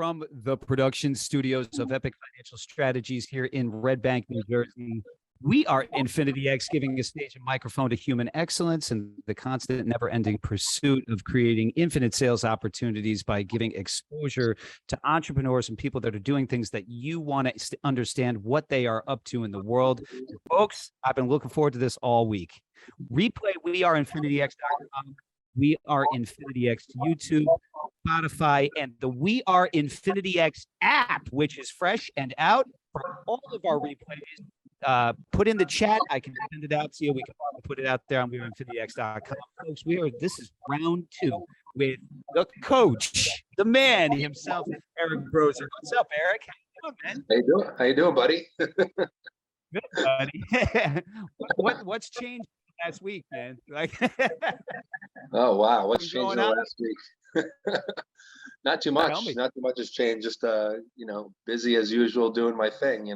From the production studios of Epic Financial Strategies here in Red Bank, New Jersey, we are Infinity X, giving a stage and microphone to human excellence and the constant, never-ending pursuit of creating infinite sales opportunities by giving exposure to entrepreneurs and people that are doing things that you want to understand what they are up to in the world. Folks, I've been looking forward to this all week. Replay, we are InfinityX.com. We are Infinity X YouTube, Spotify, and the We Are Infinity X app, which is fresh and out for all of our replays. Put in the chat. I can send it out to you. We can put it out there on WeAreInfinityX.com. Folks, this is round 2 with the coach, the man himself, Eric Brozer. What's up, Eric? How you doing, man? How you doing, buddy? Good, buddy. What's changed last week, man? Oh wow, what's changed in the last week? Not too much. Not too much has changed. Just busy as usual, doing my thing.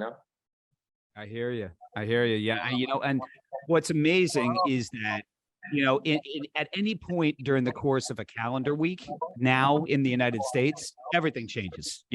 I hear you. Yeah, and what's amazing is that at any point during the course of a calendar week now in the United States, everything changes.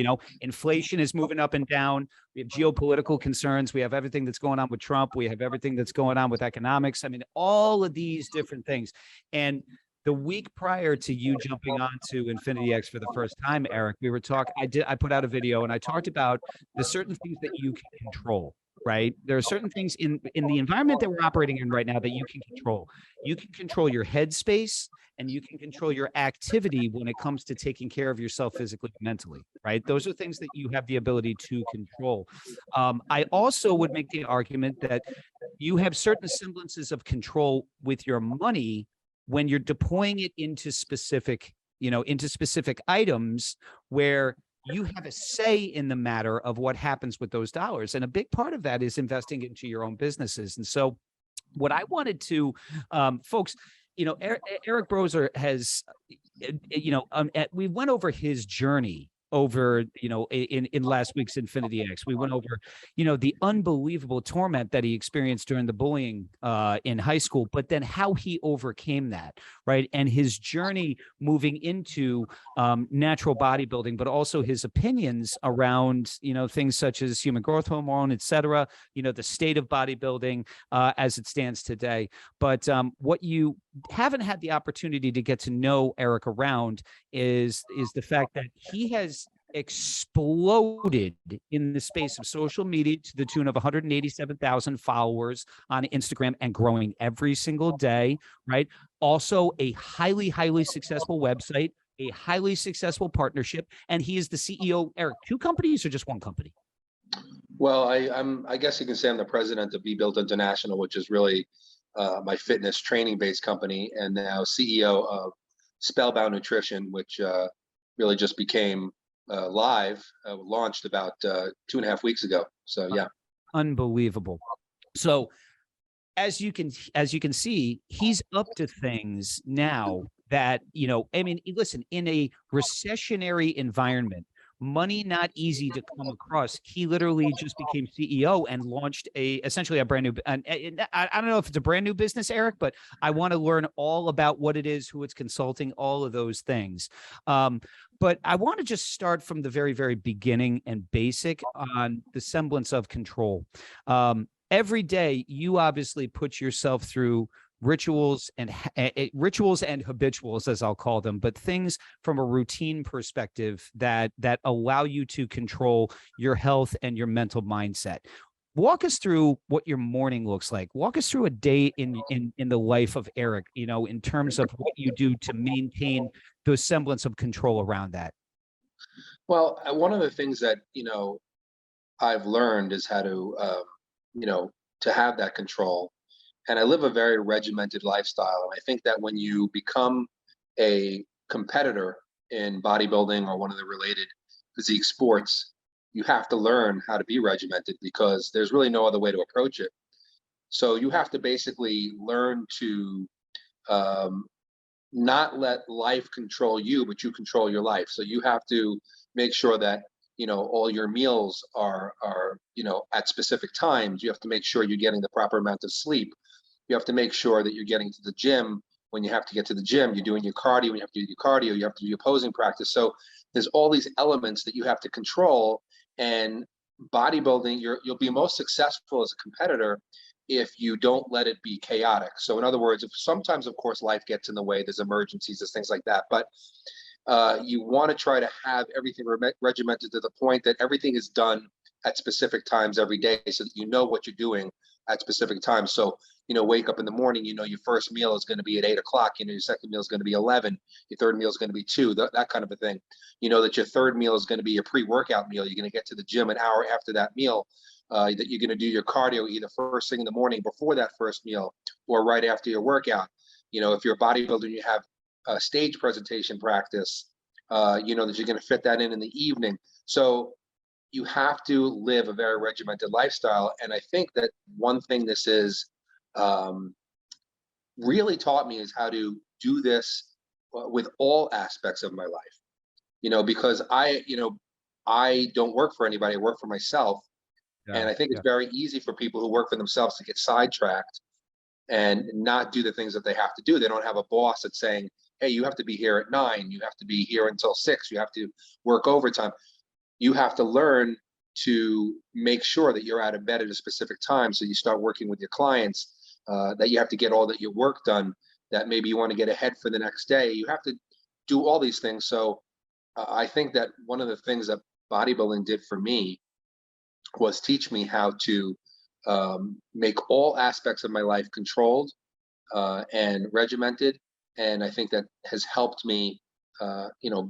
Inflation is moving up and down. We have geopolitical concerns. We have everything that's going on with Trump. We have everything that's going on with economics. I mean, all of these different things. And the week prior to you jumping onto Infinity X for the first time, Eric, we were talking. I put out a video and I talked about the certain things that you can control. Right. There are certain things in the environment that we're operating in right now that you can control. You can control your headspace and you can control your activity when it comes to taking care of yourself physically and mentally. Right. Those are things that you have the ability to control. I also would make the argument that you have certain semblances of control with your money when you're deploying it into specific items where you have a say in the matter of what happens with those dollars. And a big part of that is investing into your own businesses. And so what I wanted to, folks, Eric Brozer has, we went over his journey over, in last week's Infinity X. We went over, the unbelievable torment that he experienced during the bullying in high school, but then how he overcame that, right? And his journey moving into natural bodybuilding, but also his opinions around, things such as human growth hormone, et cetera, the state of bodybuilding as it stands today. But what you haven't had the opportunity to get to know Eric around is the fact that he has exploded in the space of social media to the tune of 187,000 followers on Instagram and growing every single day, right? Also a highly, highly successful website, a highly successful partnership, and he is the CEO, Eric, 2 companies or just 1 company? Well, I guess you can say I'm the president of Be Built International, which is really my fitness training based company, and now CEO of Spellbound Nutrition, which really just became launched about 2.5 weeks ago. So yeah, unbelievable. So as you can see, he's up to things now that listen, in a recessionary environment, money not easy to come across. He literally just became CEO and launched essentially a brand new, and I don't know if it's a brand new business, Eric, but I want to learn all about what it is, who it's consulting, all of those things. But I want to just start from the very, very beginning and basic on the semblance of control. Every day, you obviously put yourself through rituals and habituals, as I'll call them, but things from a routine perspective that allow you to control your health and your mental mindset. Walk us through what your morning looks like. Walk us through a day in the life of Eric, in terms of what you do to maintain the semblance of control around that. Well, one of the things that, I've learned is how to, to have that control. And I live a very regimented lifestyle. And I think that when you become a competitor in bodybuilding or one of the related physique sports, you have to learn how to be regimented because there's really no other way to approach it. So you have to basically learn to not let life control you, but you control your life. So you have to make sure that, all your meals are at specific times. You have to make sure you're getting the proper amount of sleep. You have to make sure that you're getting to the gym when you have to get to the gym. You're doing your cardio when you have to do your cardio. You have to do your posing practice. So there's all these elements that you have to control. And bodybuilding, you'll be most successful as a competitor if you don't let it be chaotic. So in other words, if sometimes, of course, life gets in the way, there's emergencies, there's things like that, but you want to try to have everything regimented to the point that everything is done at specific times every day, so that you know what you're doing at specific times. So, wake up in the morning, your first meal is going to be at 8 o'clock, your second meal is going to be 11, your third meal is going to be 2, that kind of a thing. That your third meal is going to be your pre-workout meal. You're going to get to the gym an hour after that meal, that you're going to do your cardio either first thing in the morning before that first meal or right after your workout. If you're a bodybuilder and you have a stage presentation practice, that you're going to fit that in the evening. So you have to live a very regimented lifestyle. And I think that one thing this is really taught me is how to do this with all aspects of my life, because I don't work for anybody, I work for myself. And I think it's very easy for people who work for themselves to get sidetracked and not do the things that they have to do. They don't have a boss that's saying, hey, you have to be here at 9, you have to be here until 6, you have to work overtime. You have to learn to make sure that you're out of bed at a specific time. So you start working with your clients, that you have to get all that your work done, that maybe you want to get ahead for the next day. You have to do all these things. So I think that one of the things that bodybuilding did for me was teach me how to make all aspects of my life controlled and regimented. And I think that has helped me,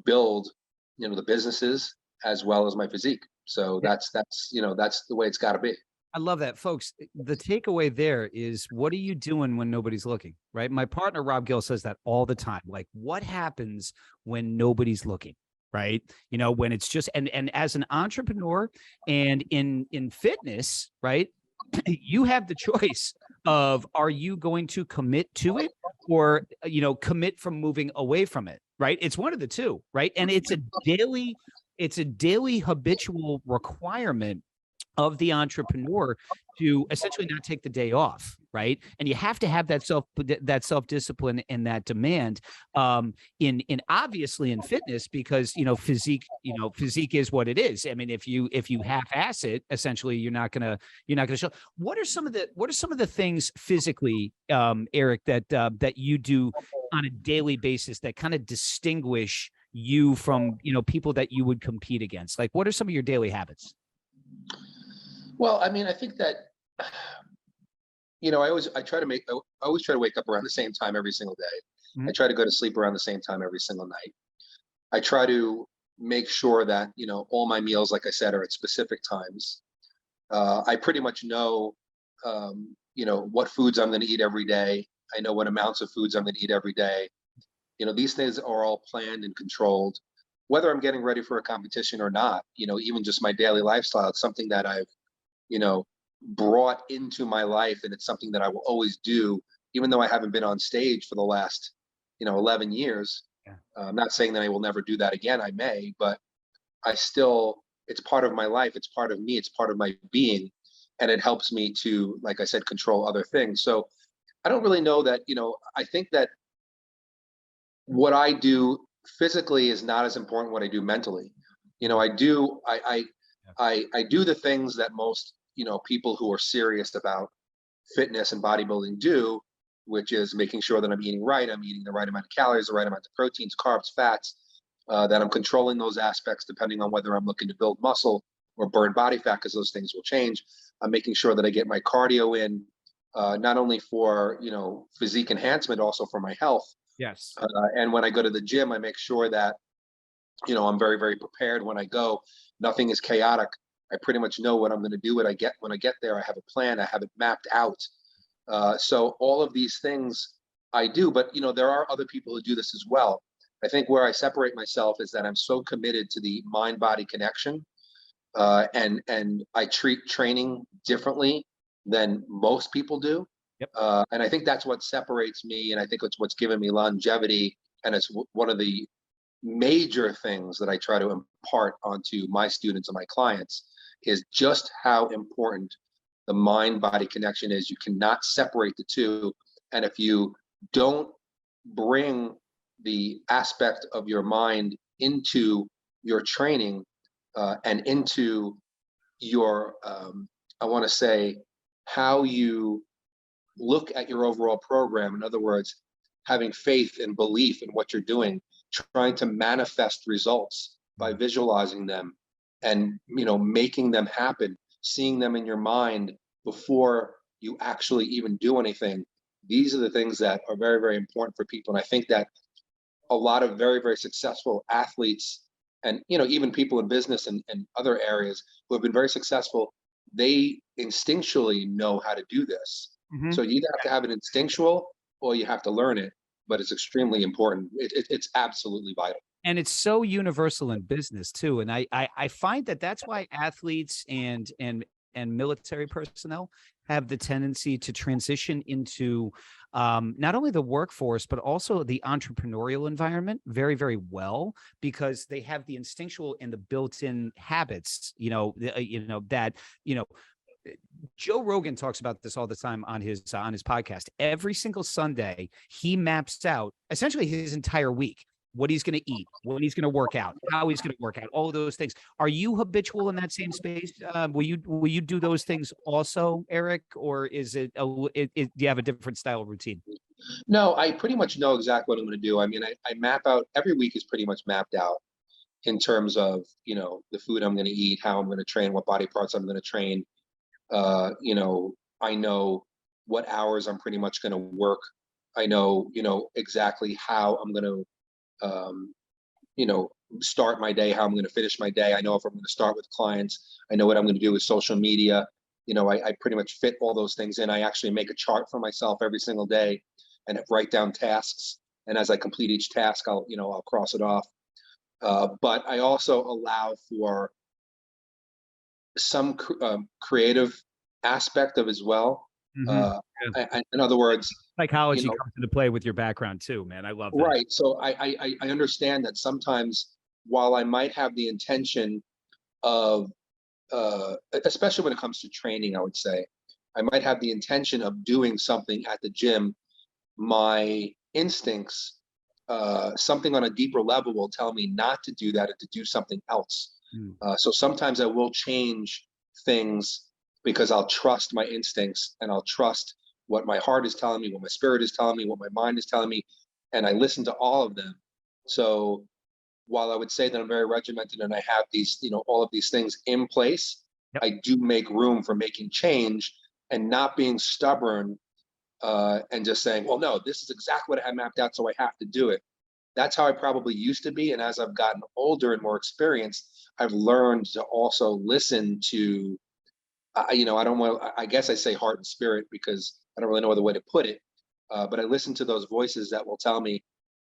build, the businesses as well as my physique. So that's the way it's got to be. I love that, folks. The takeaway there is, what are you doing when nobody's looking, right? My partner, Rob Gill, says that all the time. Like, what happens when nobody's looking, right? When it's just, and as an entrepreneur and in fitness, right? You have the choice of, are you going to commit to it or, commit from moving away from it, right? It's one of the two, right? And it's a daily habitual requirement of the entrepreneur to essentially not take the day off, right? And you have to have that self-discipline and that demand in obviously in fitness, because physique is what it is. I mean, if you half-ass it, essentially you're not gonna show. What are some of the things physically, Eric, that you do on a daily basis that kind of distinguish you from people that you would compete against? Like, what are some of your daily habits? Well, I mean, I think that, I always try to wake up around the same time every single day. Mhm. I try to go to sleep around the same time every single night. I try to make sure that, all my meals, like I said, are at specific times. I pretty much know, what foods I'm going to eat every day. I know what amounts of foods I'm going to eat every day. These things are all planned and controlled, whether I'm getting ready for a competition or not. Even just my daily lifestyle, it's something that I've, brought into my life, and it's something that I will always do, even though I haven't been on stage for the last, 11 years. Yeah. I'm not saying that I will never do that again. I may, but it's part of my life. It's part of me. It's part of my being. And it helps me to, like I said, control other things. So I don't really know that, I think that what I do physically is not as important what I do mentally. I do, I do the things that most, people who are serious about fitness and bodybuilding do, which is making sure that I'm eating right. I'm eating the right amount of calories, the right amount of proteins, carbs, fats, that I'm controlling those aspects depending on whether I'm looking to build muscle or burn body fat, because those things will change. I'm making sure that I get my cardio in, not only for, physique enhancement, also for my health. Yes. And when I go to the gym, I make sure that, I'm very, very prepared when I go. Nothing is chaotic. I pretty much know what I'm going to do when I get there. I have a plan. I have it mapped out. So all of these things I do, but there are other people who do this as well. I think where I separate myself is that I'm so committed to the mind-body connection, and I treat training differently than most people do. Yep. And I think that's what separates me, and I think it's what's given me longevity, and it's one of the major things that I try to impart onto my students and my clients, is just how important the mind-body connection is. You cannot separate the two. And if you don't bring the aspect of your mind into your training and into your, I want to say, how you look at your overall program. In other words, having faith and belief in what you're doing, trying to manifest results by visualizing them and, making them happen, seeing them in your mind before you actually even do anything. These are the things that are very, very important for people. And I think that a lot of very, very successful athletes and, even people in business and other areas who have been very successful, they instinctually know how to do this. Mhm. So you either have to have it instinctual or you have to learn it, but it's extremely important. It's absolutely vital. And it's so universal in business too. And I find that that's why athletes and military personnel have the tendency to transition into not only the workforce but also the entrepreneurial environment very, very well, because they have the instinctual and the built-in habits. That Joe Rogan talks about this all the time on his podcast. Every single Sunday, he maps out essentially his entire week, what he's going to eat, when he's going to work out, how he's going to work out, all of those things. Are you habitual in that same space? Will you do those things also, Eric, or is it, do you have a different style routine? No, I pretty much know exactly what I'm going to do. I mean, I map out, every week is pretty much mapped out in terms of, the food I'm going to eat, how I'm going to train, what body parts I'm going to train. I know what hours I'm pretty much going to work. I know, exactly how I'm going to, start my day, how I'm going to finish my day. I know if I'm going to start with clients, I know what I'm going to do with social media. I pretty much fit all those things in. I actually make a chart for myself every single day and write down tasks. And as I complete each task, I'll cross it off. But I also allow for some creative aspect of as well. Mhm. Yeah. In other words, Psychology comes into play with your background too, man. I love that. right. So I understand that sometimes while I might have the intention of, especially when it comes to training, I would say, I might have the intention of doing something at the gym. My instincts, something on a deeper level will tell me not to do that and to do something else. Mm. So sometimes I will change things because I'll trust my instincts and I'll trust what my heart is telling me, what my spirit is telling me, what my mind is telling me, and I listen to all of them. So while I would say that I'm very regimented and I have these, all of these things in place, Yep. I do make room for making change and not being stubborn and just saying, well, no, this is exactly what I have mapped out, so I have to do it. That's how I probably used to be. And as I've gotten older and more experienced, I've learned to also listen to, I don't want, I guess I say heart and spirit because I don't really know other way to put it. But I listen to those voices that will tell me,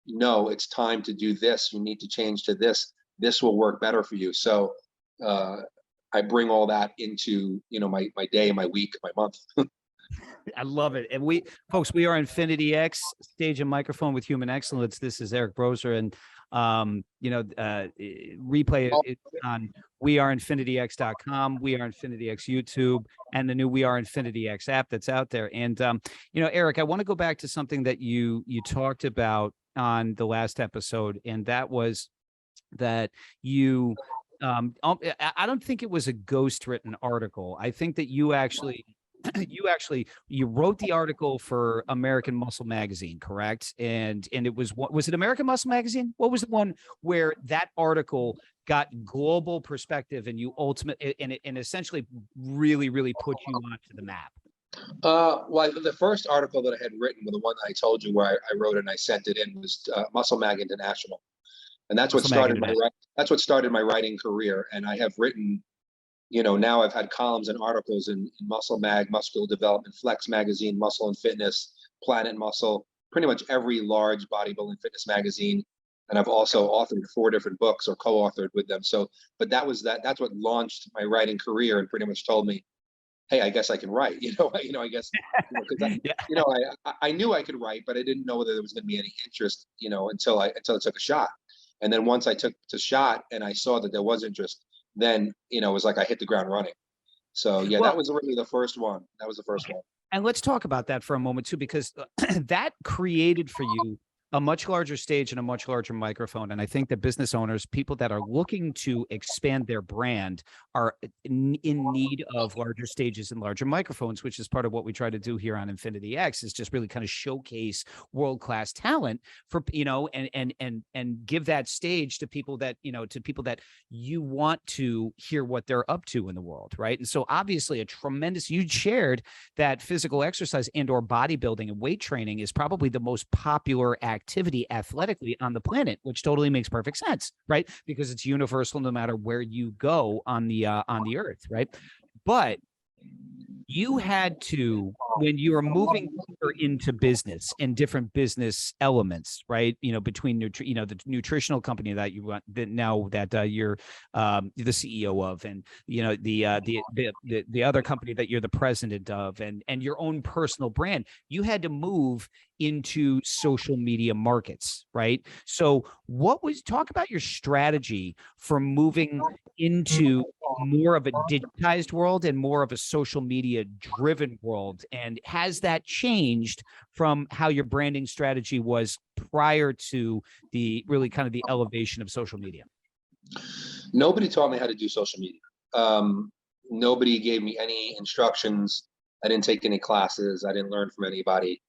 no, it's time to do this. You need to change to this. This will work better for you. So I bring all that into, my day, my week, my month. I love it. And folks, we are Infinity X, stage and microphone with human excellence. This is Eric Broser, and replay it on weareinfinityx.com, We Are Infinity X YouTube, and the new We Are Infinity X app that's out there. And Eric, I want to go back to something that you talked about on the last episode, and that was that you I don't think it was a ghost written article. I think that you actually you wrote the article for American Muscle Magazine, correct? And it was it American Muscle Magazine? What was the one where that article got global perspective and you and essentially really, really put you onto the map? Well, the first article that I had written, the one that I told you where I wrote it and I sent it in, was Muscle Mag International, and that's what started my writing career. And I have written, now I've had columns and articles in Muscle Mag, Muscular Development, Flex Magazine, Muscle and Fitness, Planet Muscle, pretty much every large bodybuilding fitness magazine. And I've also authored 4 different books or co-authored with them. So, but that's what launched my writing career and pretty much told me, hey, I guess I can write. I guess, because Yeah. I knew I could write, but I didn't know whether there was going to be any interest, until I took a shot. And then once I took the shot and I saw that there was interest, then, it was like I hit the ground running. So yeah, Well, that was really the first one. That was the first okay. one. And let's talk about that for a moment too, because that created for you a much larger stage and a much larger microphone. And I think that business owners, people that are looking to expand their brand, are in need of larger stages and larger microphones, which is part of what we try to do here on Infinity X, is just really kind of showcase world-class talent for, and give that stage to people that, you want to hear what they're up to in the world. Right. And so obviously you shared that physical exercise and or bodybuilding and weight training is probably the most popular activity athletically on the planet, which totally makes perfect sense, right? Because it's universal no matter where you go on the earth, right? But you had to, when you were moving into business and different business elements, right? Between the nutritional company that you want that now that you're the CEO of, and the other company that you're the president of, and your own personal brand, you had to move into social media markets, right? So talk about your strategy for moving into more of a digitized world and more of a social media driven world. And has that changed from how your branding strategy was prior to the really kind of the elevation of social media? Nobody taught me how to do social media. Nobody gave me any instructions. I didn't take any classes. I didn't learn from anybody.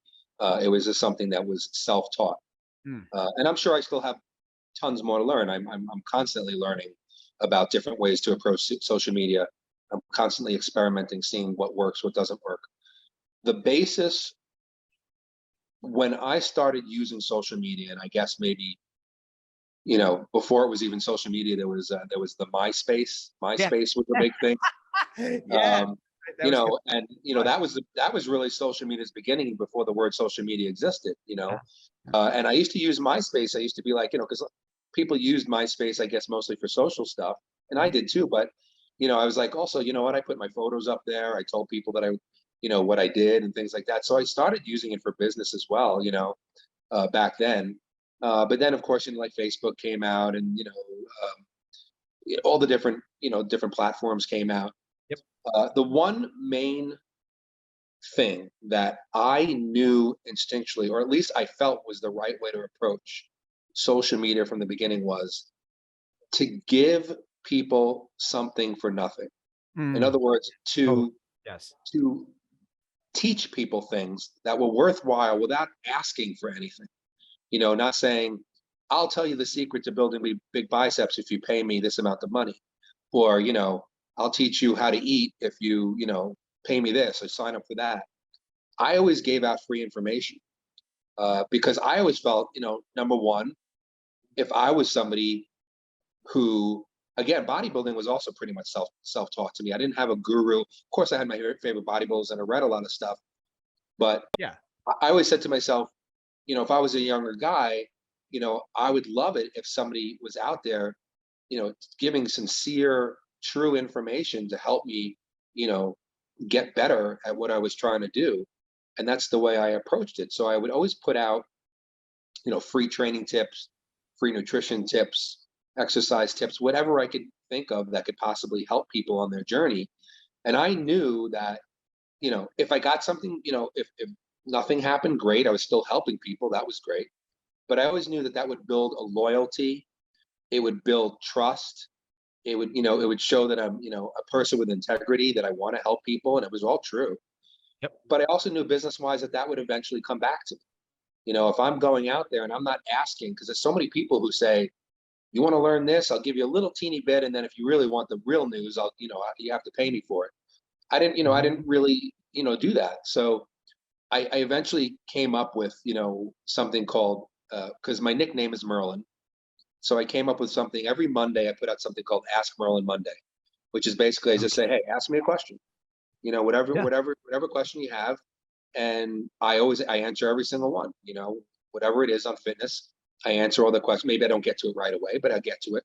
It was just something that was self-taught. And I'm sure I still have tons more to learn. I'm constantly learning about different ways to approach social media. I'm constantly experimenting, seeing what works, what doesn't work. The basis, when I started using social media, and I guess maybe, before it was even social media, there was the MySpace. MySpace was a big thing. Yeah. That was really social media's beginning before the word social media existed, and I used to use MySpace. I used to be like, because people used MySpace, I guess, mostly for social stuff, and I did too. But, I was like, also, what? I put my photos up there. I told people that what I did and things like that. So I started using it for business as well, back then. But then, of course, like Facebook came out, and, all the different platforms came out. Yep. The one main thing that I knew instinctually, or at least I felt was the right way to approach social media from the beginning, was to give people something for nothing. In other words, to teach people things that were worthwhile without asking for anything. Not saying, I'll tell you the secret to building big biceps if you pay me this amount of money, or, I'll teach you how to eat if you, pay me this or sign up for that. I always gave out free information because I always felt, number one, if I was somebody who, again, bodybuilding was also pretty much self-taught to me. I didn't have a guru. Of course, I had my favorite bodybuilders and I read a lot of stuff, but yeah, I always said to myself, if I was a younger guy, I would love it if somebody was out there, giving sincere, true information to help me, get better at what I was trying to do. And that's the way I approached it. So I would always put out, free training tips, free nutrition tips, exercise tips, whatever I could think of that could possibly help people on their journey. And I knew that, if I got something, if nothing happened, great. I was still helping people. That was great. But I always knew that would build a loyalty. It would build trust. It would show that I'm, a person with integrity, that I want to help people. And it was all true. Yep. But I also knew business-wise that would eventually come back to me. If I'm going out there and I'm not asking, because there's so many people who say, you want to learn this, I'll give you a little teeny bit. And then if you really want the real news, you have to pay me for it. I didn't really, do that. So I eventually came up with, something called, because my nickname is Merlin. So I came up with something. Every Monday, I put out something called Ask Merlin Monday, which is basically I just say, hey, ask me a question, whatever question you have. And I answer every single one, whatever it is on fitness, I answer all the questions. Maybe I don't get to it right away, but I get to it.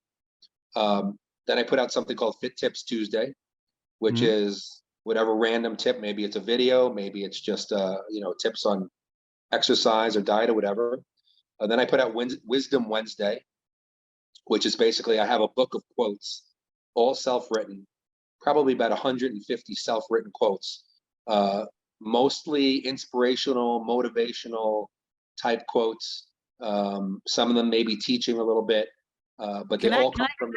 Then I put out something called Fit Tips Tuesday, which is whatever random tip. Maybe it's a video, maybe it's just, tips on exercise or diet or whatever. Then I put out Wisdom Wednesday, which is basically, I have a book of quotes, all self-written, probably about 150 self-written quotes, mostly inspirational, motivational type quotes, Some of them may be teaching a little bit, but they all come from.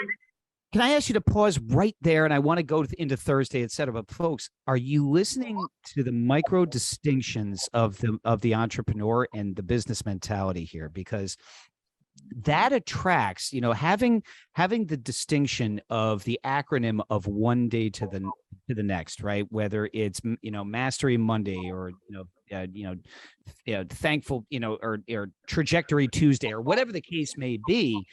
Can I ask you to pause right there? And I want to go into Thursday, et cetera. But folks, are you listening to the micro distinctions of the entrepreneur and the business mentality here? Because that attracts, having the distinction of the acronym of one day to the next, right? Whether it's Mastery Monday or thankful, or Trajectory Tuesday or whatever the case may be.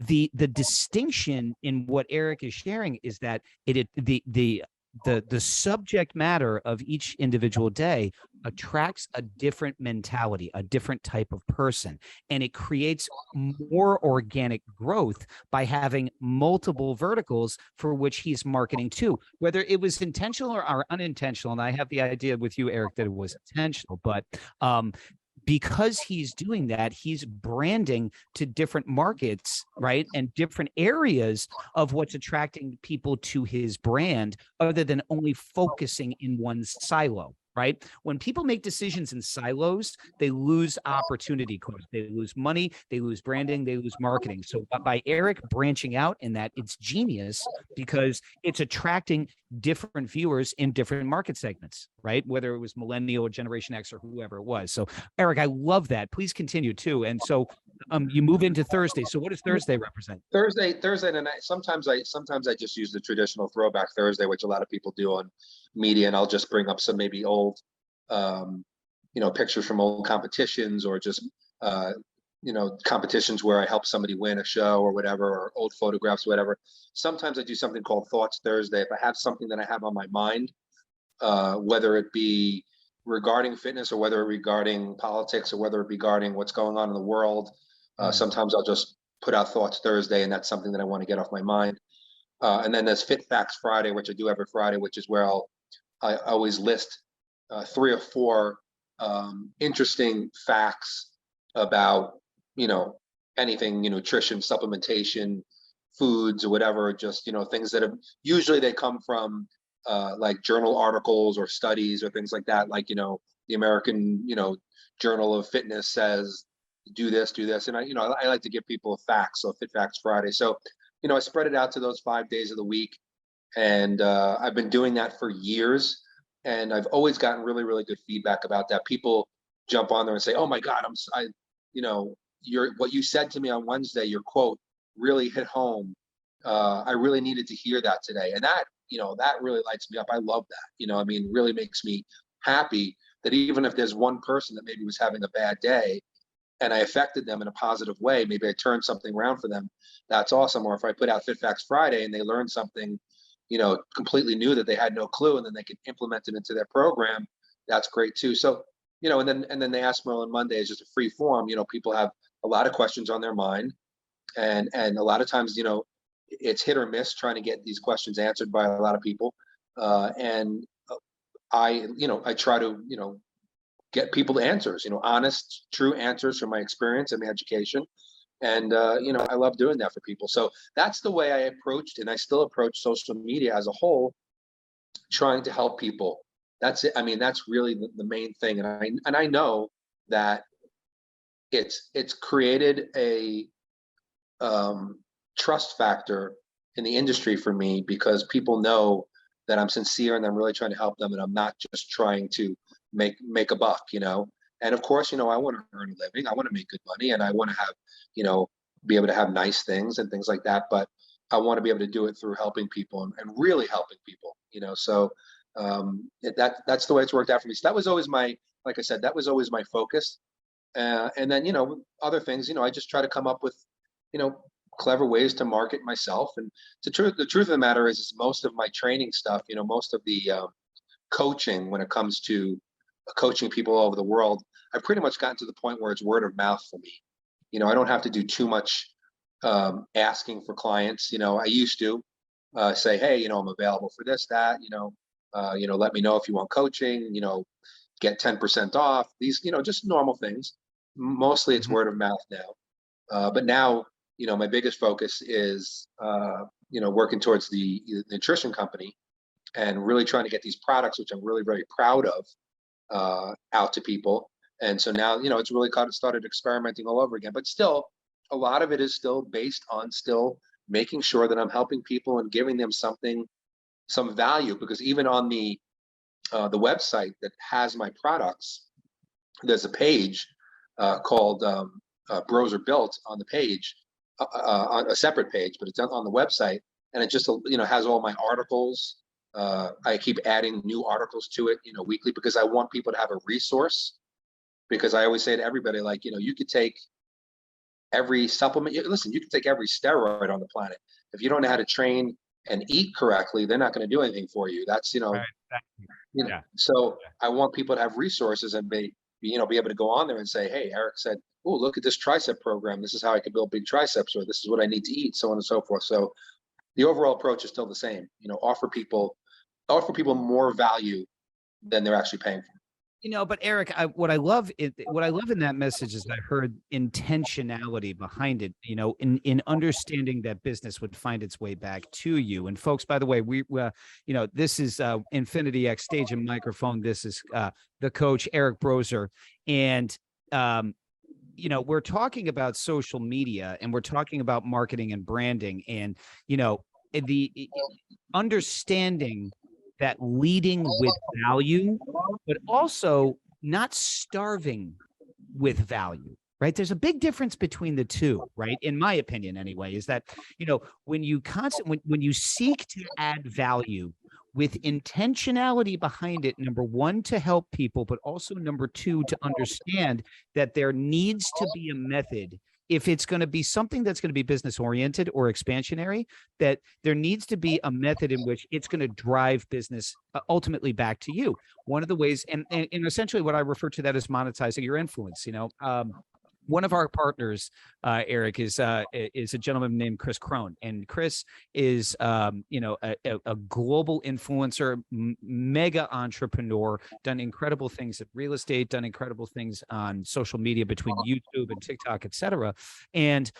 The distinction in what Eric is sharing is that the subject matter of each individual day attracts a different mentality, a different type of person, and it creates more organic growth by having multiple verticals for which he's marketing to, whether it was intentional or unintentional. And I have the idea with you, Eric, that it was intentional, but because he's doing that, he's branding to different markets, right? And different areas of what's attracting people to his brand other than only focusing in one silo, right? When people make decisions in silos, they lose opportunity cost. They lose money, they lose branding, they lose marketing. So by Eric branching out in that, it's genius because it's attracting different viewers in different market segments, right? Whether it was millennial or Generation X or whoever it was. So Eric, I love that. Please continue too. And so you move into Thursday. So what does Thursday represent? Thursday, and sometimes I just use the traditional throwback Thursday, which a lot of people do on media, and I'll just bring up some maybe old, pictures from old competitions, or just competitions where I help somebody win a show or whatever, or old photographs, whatever. Sometimes I do something called Thoughts Thursday. If I have something that I have on my mind, whether it be regarding fitness or whether regarding politics or whether it regarding what's going on in the world, sometimes I'll just put out Thoughts Thursday, and that's something that I want to get off my mind. And then there's Fit Facts Friday, which I do every Friday, which is where I always list 3 or 4 interesting facts about anything, nutrition, supplementation, foods, or whatever. Just things that have usually they come from like journal articles or studies or things like that. Like the American Journal of Fitness says do this, and I like to give people facts. So Fit Facts Friday. So I spread it out to those 5 days of the week, and I've been doing that for years, and I've always gotten really, really good feedback about that. People jump on there and say, "Oh my God, what you said to me on Wednesday, your quote really hit home. I really needed to hear that today," and that that really lights me up. I love that. Really makes me happy that even if there's one person that maybe was having a bad day, and I affected them in a positive way, maybe I turned something around for them, that's awesome. Or if I put out Fit Facts Friday and they learn something, completely new that they had no clue, and then they can implement it into their program, that's great too. So, and then the Ask Merlin Monday is just a free form. People have a lot of questions on their mind, and a lot of times, it's hit or miss trying to get these questions answered by a lot of people. And I try to, get people answers, honest, true answers from my experience and my education. And, I love doing that for people. So that's the way I approached, and I still approach social media as a whole, trying to help people. That's it. That's really the main thing. And I know that it's created a trust factor in the industry for me, because people know that I'm sincere and I'm really trying to help them, and I'm not just trying to make a buck, And of course, I want to earn a living, I want to make good money, and I want to have, be able to have nice things and things like that. But I want to be able to do it through helping people and really helping people, So that's the way it's worked out for me. So that was always like I said, that was always my focus. And then, other things, I just try to come up with, clever ways to market myself. And the truth of the matter is most of my training stuff, most of the coaching, when it comes to coaching people all over the world, I've pretty much gotten to the point where it's word of mouth for me. I don't have to do too much asking for clients. I used to say, hey, I'm available for this, that, let me know if you want coaching, get 10% off, these, just normal things. Mostly it's word of mouth now. But now, my biggest focus is, working towards the nutrition company, and really trying to get these products, which I'm really very proud of, out to people. And so now, it's really started experimenting all over again. But still, a lot of it is still based on still making sure that I'm helping people and giving them some value. Because even on the website that has my products, there's a page called Bros Are Built on the page, on a separate page, but it's on the website, and it just has all my articles. I keep adding new articles to it, weekly, because I want people to have a resource. Because I always say to everybody, like, you could take every supplement. Listen, you can take every steroid on the planet. If you don't know how to train and eat correctly, they're not going to do anything for you. That's, Right. yeah. So I want people to have resources and be able to go on there and say, hey, Eric said, oh, look at this tricep program. This is how I can build big triceps, or this is what I need to eat, so on and so forth. So the overall approach is still the same. Offer people more value than they're actually paying for. But Eric, what I love in that message is I heard intentionality behind it, in understanding that business would find its way back to you. And folks, by the way, this is Infinity X Stage and Microphone. This is the coach, Eric Broser. And, we're talking about social media, and we're talking about marketing and branding, and, the understanding that leading with value, but also not starving with value, right? There's a big difference between the two, right? In my opinion, anyway, is that, when you seek to add value with intentionality behind it, number one, to help people, but also number two, to understand that there needs to be a method. If it's going to be something that's going to be business oriented or expansionary, that there needs to be a method in which it's going to drive business ultimately back to you. One of the ways, and essentially what I refer to that as monetizing your influence. One of our partners, Eric, is a gentleman named Chris Crone, and Chris is, a global influencer, mega entrepreneur, done incredible things at real estate, done incredible things on social media between YouTube and TikTok, et cetera. And,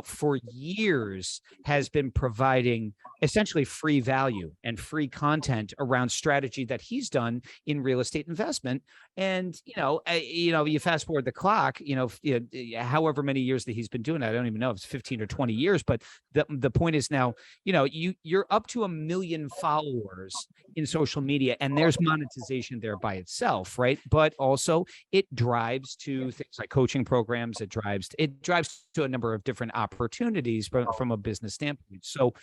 for years has been providing essentially free value and free content around strategy that he's done in real estate investment. And, you fast forward the clock, however many years that he's been doing it, I don't even know if it's 15 or 20 years, but the point is now, you're up to 1 million followers in social media, and there's monetization there by itself, right? But also it drives to things like coaching programs. It drives to a number of different opportunities from a business standpoint. So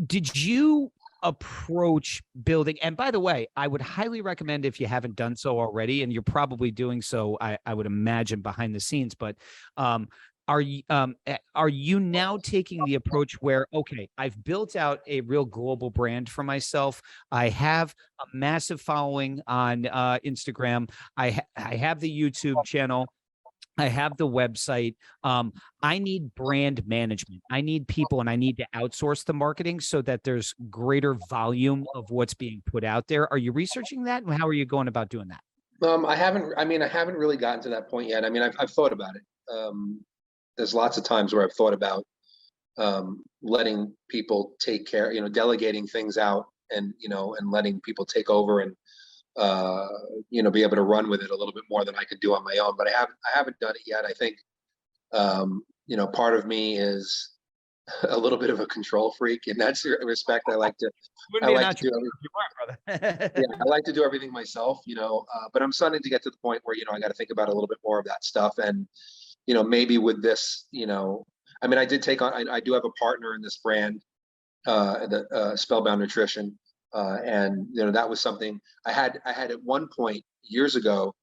did you approach building, and by the way, I would highly recommend, if you haven't done so already, and you're probably doing so, I would imagine, behind the scenes, but are you now taking the approach where, okay, I've built out a real global brand for myself. I have a massive following on Instagram. I have the YouTube channel. I have the website. I need brand management. I need people, and I need to outsource the marketing so that there's greater volume of what's being put out there. Are you researching that? And how are you going about doing that? I haven't really gotten to that point yet. I've thought about it. There's lots of times where I've thought about letting people take care, delegating things out, and letting people take over and be able to run with it a little bit more than I could do on my own. But I haven't done it yet. I think part of me is a little bit of a control freak. In that respect, I like to do everything myself, but I'm starting to get to the point where, I got to think about a little bit more of that stuff. And, maybe with this, I did take on, I do have a partner in this brand, the Spellbound Nutrition. And, that was something I had at one point years ago,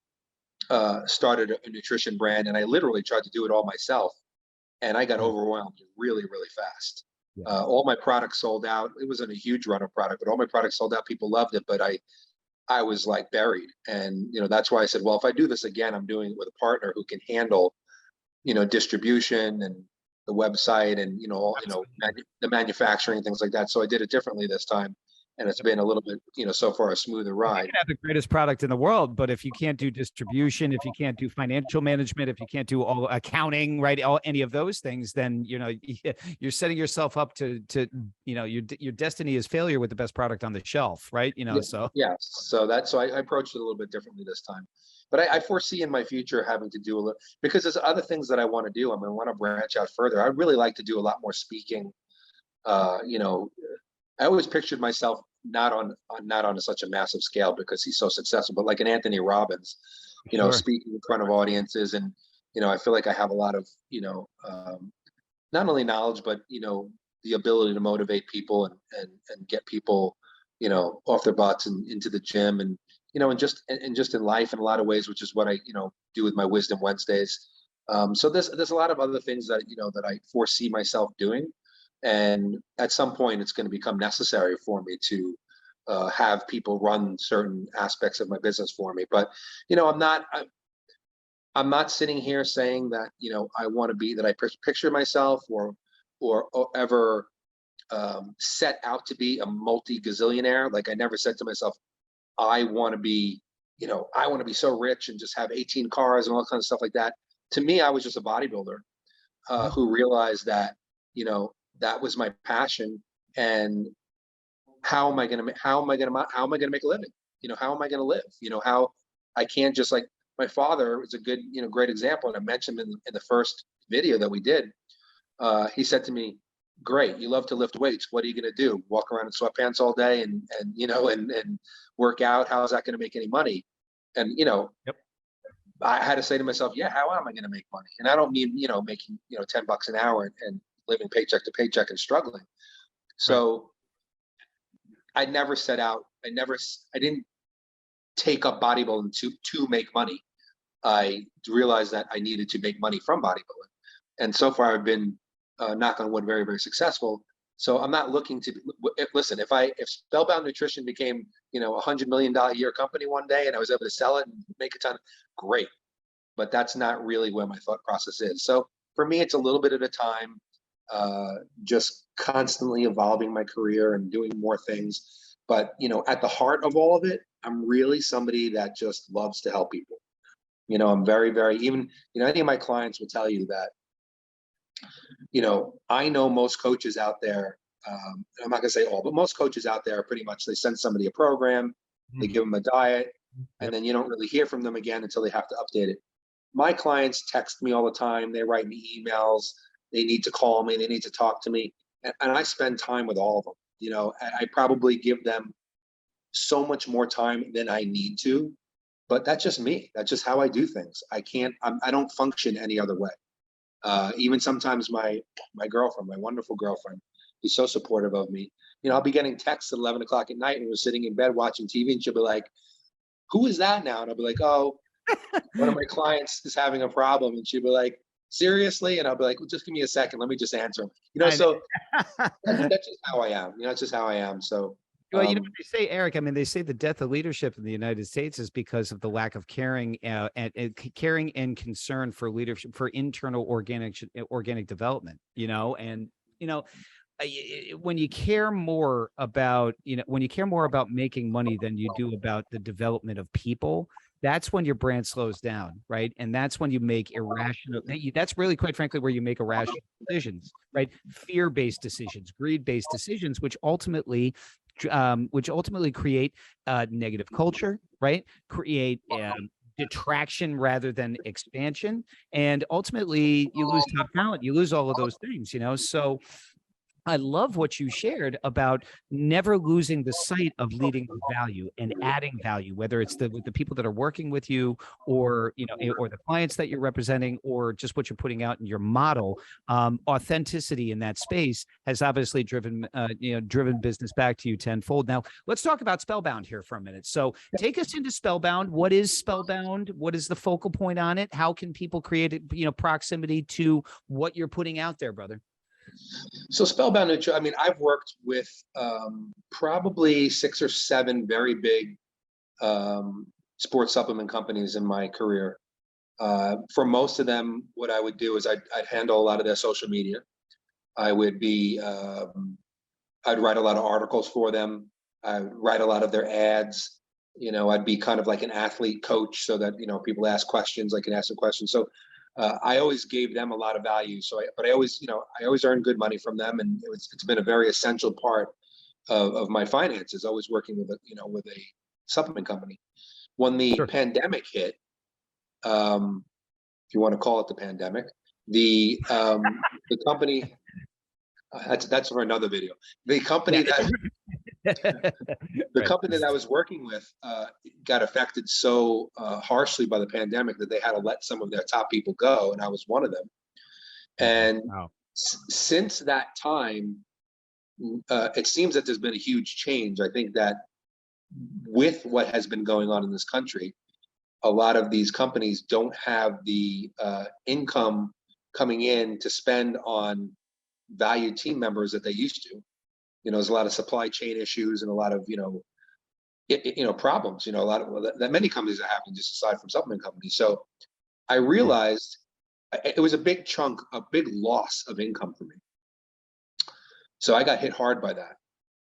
started a nutrition brand, and I literally tried to do it all myself. And I got overwhelmed really, really fast. Yeah. All my products sold out. It wasn't a huge run of product, but all my products sold out. People loved it, but I was like buried. And, that's why I said, well, if I do this again, I'm doing it with a partner who can handle, distribution and the website and, the manufacturing and things like that. So I did it differently this time. and it's been a little bit, so far a smoother You ride. can have the greatest product in the world, but if you can't do distribution, if you can't do financial management, if you can't do all accounting, right, any of those things, then you're setting yourself up to your destiny is failure with the best product on the shelf, right? So Yeah. So I approached it a little bit differently this time. But I foresee in my future having to do a little, because there's other things that I want to do. I want to branch out further. I really like to do a lot more speaking. I always pictured myself not on such a massive scale because he's so successful, but like an Anthony Robbins, sure. speaking in front of audiences. And, I feel like I have a lot of, not only knowledge, but, the ability to motivate people and get people, off their butts and into the gym and, and just in life in a lot of ways, which is what I, do with my Wisdom Wednesdays. So there's a lot of other things that, that I foresee myself doing. And at some point, it's going to become necessary for me to have people run certain aspects of my business for me. But I'm not sitting here saying that I want to be that I picture myself or ever set out to be a multi-gazillionaire. Like I never said to myself, I want to be so rich and just have 18 cars and all kinds of stuff like that. To me, I was just a bodybuilder who realized that that was my passion. And how am I going to make a living? How am I going to live? How I can't just, like, my father is a good, great example. And I mentioned in the first video that we did, he said to me, great, you love to lift weights. What are you going to do? Walk around in sweatpants all day and work out? How is that going to make any money? And, Yep. I had to say to myself, yeah, how am I going to make money? And I don't mean, making, $10 an hour and living paycheck to paycheck and struggling. So I never set out. I didn't take up bodybuilding to make money. I realized that I needed to make money from bodybuilding. And so far I've been, knock on wood, very, very successful. So I'm not looking to listen, if Spellbound Nutrition became, $100 million a year company one day and I was able to sell it and make a ton, great. But that's not really where my thought process is. So for me, it's a little bit at a time, just constantly evolving my career and doing more things. But, at the heart of all of it, I'm really somebody that just loves to help people. I'm very, very, even, any of my clients will tell you that, I know most coaches out there, I'm not gonna say all, but most coaches out there are pretty much, they send somebody a program, they give them a diet, and then you don't really hear from them again until they have to update it. My clients text me all the time. They write me emails. They need to call me. They need to talk to me. And I spend time with all of them. I probably give them so much more time than I need to, but that's just me. That's just how I do things. I don't function any other way. Even sometimes my girlfriend, my wonderful girlfriend, is so supportive of me. I'll be getting texts at 11 o'clock at night and we're sitting in bed watching TV and she'll be like, who is that now? And I'll be like, oh, one of my clients is having a problem. And she'll be like, seriously? And I'll be like, well, just give me a second. Let me just answer him. So that's just how I am. That's just how I am. So, well, what they say, Eric, I mean, they say the death of leadership in the United States is because of the lack of caring and caring and concern for leadership, for internal organic development, and, when you care more about, making money than you do about the development of people, that's when your brand slows down, right? And that's when you make irrational, that's really, quite frankly, where you make irrational decisions, right? Fear-based decisions, greed-based decisions, which ultimately create negative culture, right? Create detraction rather than expansion. And ultimately you lose top talent, you lose all of those things, So I love what you shared about never losing the sight of leading with value and adding value, whether it's with the people that are working with you, or or the clients that you're representing, or just what you're putting out in your model. Authenticity in that space has obviously driven business back to you tenfold. Now, let's talk about Spellbound here for a minute. So, take us into Spellbound. What is Spellbound? What is the focal point on it? How can people create proximity to what you're putting out there, brother? So Spellbound Nutrition, I mean, I've worked with probably 6 or 7 very big sports supplement companies in my career. For most of them, what I would do is I'd handle a lot of their social media. I'd write a lot of articles for them. I would write a lot of their ads. I'd be kind of like an athlete coach so that, people ask questions, I can ask them questions. So I always gave them a lot of value. But I always, I always earned good money from them. And it's been a very essential part of my finances, always working with with a supplement company. When the Sure. pandemic hit, if you want to call it the pandemic, the company, that's for another video. The company that the Right. company that I was working with got affected so harshly by the pandemic that they had to let some of their top people go, and I was one of them. And Wow. since that time, it seems that there's been a huge change. I think that with what has been going on in this country, a lot of these companies don't have the income coming in to spend on valued team members that they used to. There's a lot of supply chain issues and a lot of problems. A lot of that many companies are having, just aside from supplement companies. So I realized it was a big chunk, a big loss of income for me. So I got hit hard by that,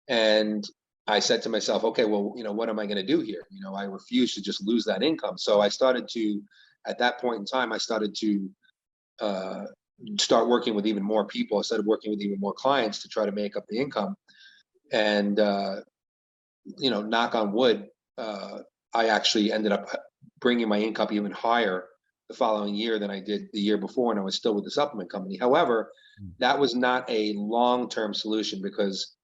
and I said to myself, okay, well, what am I going to do here? I refuse to just lose that income. So I started to, at that point in time, I started to start working with even more people. I started working with even more clients to try to make up the income. And, knock on wood, I actually ended up bringing my income even higher the following year than I did the year before, and I was still with the supplement company. However, that was not a long-term solution because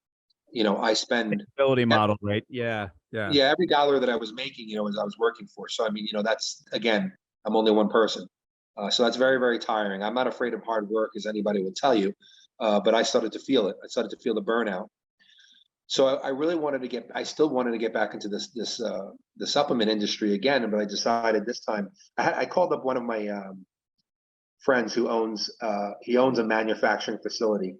I spend Ability model, right? Yeah. every dollar that I was making, as I was working for. So I mean, that's, again, I'm only one person, so that's very, very tiring. I'm not afraid of hard work, as anybody will tell you, but I started to feel it. I started to feel the burnout. So I really wanted to I still wanted to get back into the supplement industry again, but I decided this time I called up one of my friends who owns a manufacturing facility.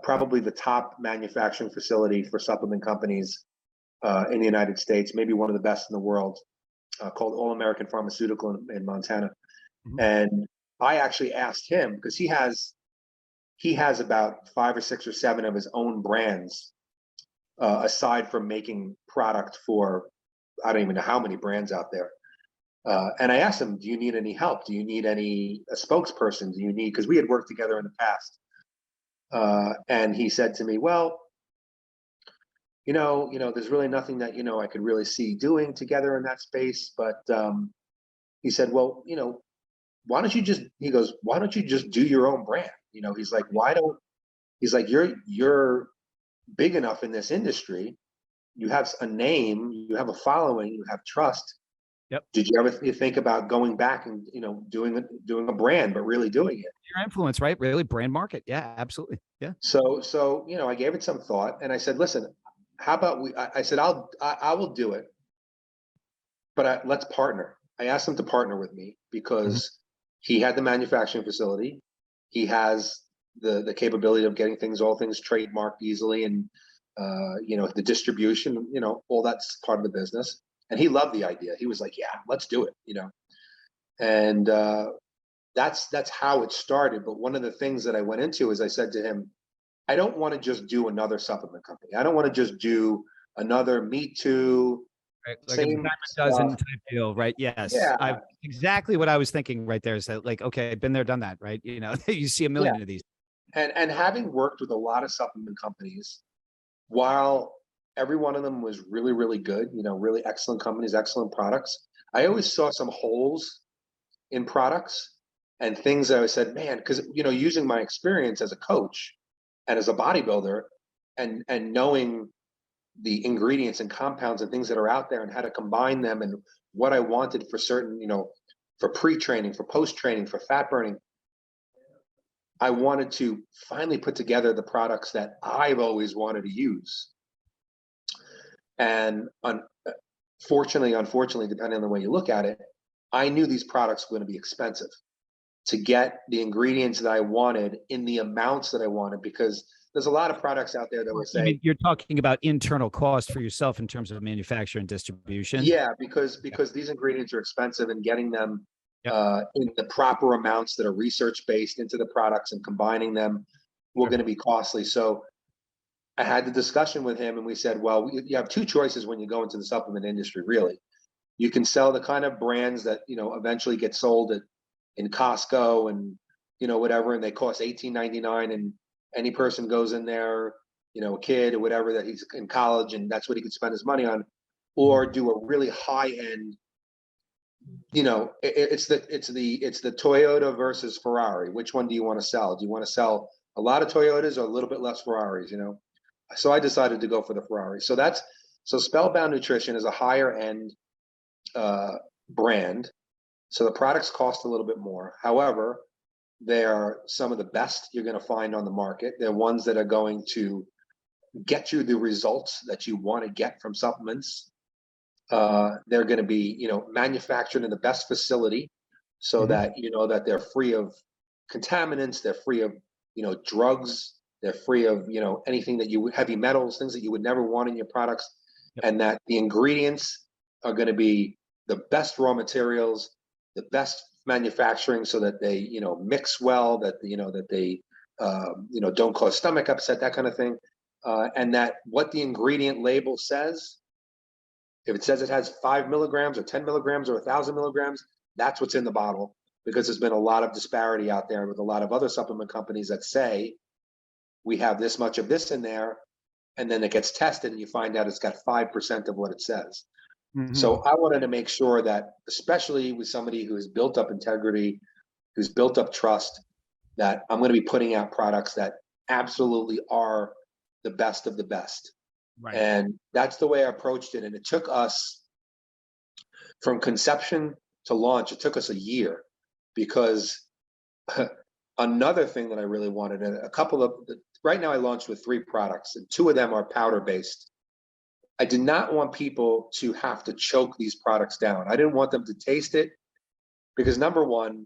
Probably the top manufacturing facility for supplement companies in the United States, maybe one of the best in the world, called All American Pharmaceutical in Montana. Mhm. And I actually asked him, because he has about 5 or 6 or 7 of his own brands, aside from making product for, I don't even know how many brands out there. And I asked him, do you need any help? Do you need a spokesperson? Do you need, because we had worked together in the past. And he said to me, well, there's really nothing that, I could really see doing together in that space. But he said, well, why don't you just do your own brand? He's like, you're big enough in this industry. You have a name, you have a following, you have trust. Yep. Did you ever think about going back and, doing a brand, but really doing it? Your influence, right? Really brand market. Yeah, absolutely. Yeah. So, I gave it some thought, and I said, listen, how about I said, I will do it, but let's partner. I asked him to partner with me because he had the manufacturing facility. He has the capability of getting all things trademarked easily, and the distribution, all that's part of the business. And he loved the idea. He was like, yeah, let's do it, and that's how it started. But one of the things that I went into is I said to him, I don't want to just do another supplement company. I don't want to just do another Me Too, Right. Like a dime same a dozen stuff. type deal, right? Yes. Yeah, Exactly what I was thinking right there is that, like, okay, I've been there, done that, right? You see a yeah. million of these. And having worked with a lot of supplement companies, while every one of them was really, really good, really excellent companies, excellent products, I always saw some holes in products and things that I said, man, because using my experience as a coach and as a bodybuilder, and knowing the ingredients and compounds and things that are out there and how to combine them, and what I wanted for certain, for pre-training, for post-training, for fat burning, I wanted to finally put together the products that I've always wanted to use. And unfortunately, depending on the way you look at it, I knew these products were going to be expensive to get the ingredients that I wanted in the amounts that I wanted, because there's a lot of products out there that will say, I mean, you're talking about internal cost for yourself in terms of manufacture and distribution. yeah, because these ingredients are expensive, and getting them Yep. in the proper amounts that are research based into the products and combining them were Sure. going to be costly. So I had the discussion with him, and we said, well, you have two choices when you go into the supplement industry, really. You can sell the kind of brands that, eventually get sold in Costco and, whatever, and they cost $18.99, and any person goes in there, a kid or whatever, that he's in college and that's what he can spend his money on, or do a really high end, it's the Toyota versus Ferrari. Which one do you want to sell? Do you want to sell a lot of Toyotas or a little bit less Ferraris? So I decided to go for the Ferrari. So Spellbound Nutrition is a higher end brand. So the products cost a little bit more. However, they are some of the best you're going to find on the market. They're ones that are going to get you the results that you want to get from supplements. They're going to be, manufactured in the best facility, so that that they're free of contaminants, they're free of, drugs, they're free of, anything that heavy metals, things that you would never want in your products, and that the ingredients are going to be the best raw materials, the best manufacturing, so that they, mix well, that that they, don't cause stomach upset, that kind of thing, and that what the ingredient label says. If it says it has 5 milligrams or 10 milligrams or 1,000 milligrams, that's what's in the bottle, because there's been a lot of disparity out there with a lot of other supplement companies that say we have this much of this in there, and then it gets tested and you find out it's got 5% of what it says. So I wanted to make sure that, especially with somebody who has built up integrity, who's built up trust, that I'm going to be putting out products that absolutely are the best of the best. Right. And that's the way I approached it. And it took us, from conception to launch, it took us a year, because another thing that I really wanted, right now I launched with 3 products, and 2 of them are powder based. I did not want people to have to choke these products down. I didn't want them to taste it, because number one,